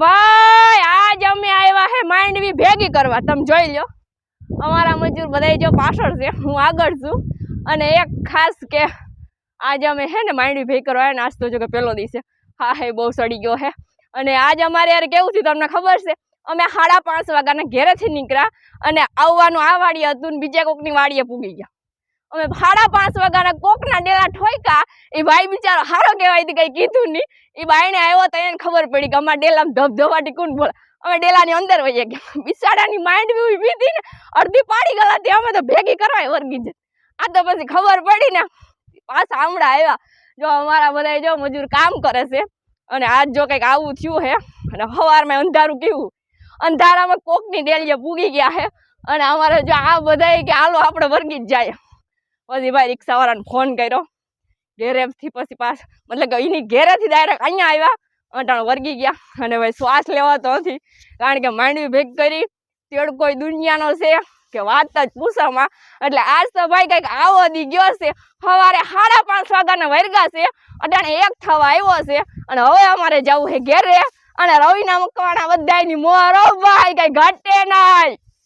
ભાઈ આજ અમે આવ્યા હે માંડવી ભેગી કરવા. તમે જોઈ લો અમારા મજૂર બધા જો પાછળ છે, હું આગળ છું. અને એક ખાસ કે આજ અમે હે ને માંડવી ભેગી કરવા નાસ્તો જો કે પેલો દિવસે હા હે બહુ સડી ગયો હે. અને આજ અમારે યાર કેવું થયું તમને ખબર છે, અમે 5:30 વાગ્યાના ઘેરેથી નીકળ્યા અને આવવાનું આ વાડીએ હતું ને બીજા કોકની વાડીએ પૂગી ગયા. અમે 5:30 વાગ્યાના કોકના ડેલા ઠોક્યા. એ ભાઈ બિચારો હારો કહેવાય કઈ કીધું નહીં. એ બાઈને આવ્યો તો એને ખબર પડી કે અમારા ડેલામાં ધબધબાટી કોણ બોલે. અમે ડેલાની અંદર વહી ગયા. બિસાડાની માંડવી ઊભી હતી ને અડધી પાડી ગલાતી અમે તો ભેગી કરવા વર્ગી જ. આ તો પછી ખબર પડી ને પાછા હમણાં આવ્યા. જો અમારા બધા જો મજૂર કામ કરે છે અને આજ જો કંઈક આવું થયું હે. અને સવારમાં અંધારું કેવું, અંધારામાં કોકની ડેલીએ પૂગી ગયા હે. અને અમારે જો આ બધા કે હાલો આપણે વર્ગી જ જાય. પછી ભાઈ રિક્ષાવાળાને ફોન કર્યો ઘેરેથી, પછી પાછ મતલબ કે એની ઘેરેથી ડાયરેક્ટ અહીંયા આવ્યા. અટાણ વર્ગી ગયા. અને ભાઈ શ્વાસ લેવાતો નથી કારણ કે માંડવી ભેગ કરી તેડ કોઈ દુનિયાનો છે કે વાત જ પૂછવામાં. એટલે આજ તો ભાઈ કંઈક આવો દી ગયો છે. સવારે 5:30 વાગ્યાના વર્ગા છે, અટાણે 1 થવા આવ્યો છે. અને હવે અમારે જવું છે ઘેરે. અને રવિના મકવાણા બધાની મોર ભાઈ કઈ ઘટે નહીં.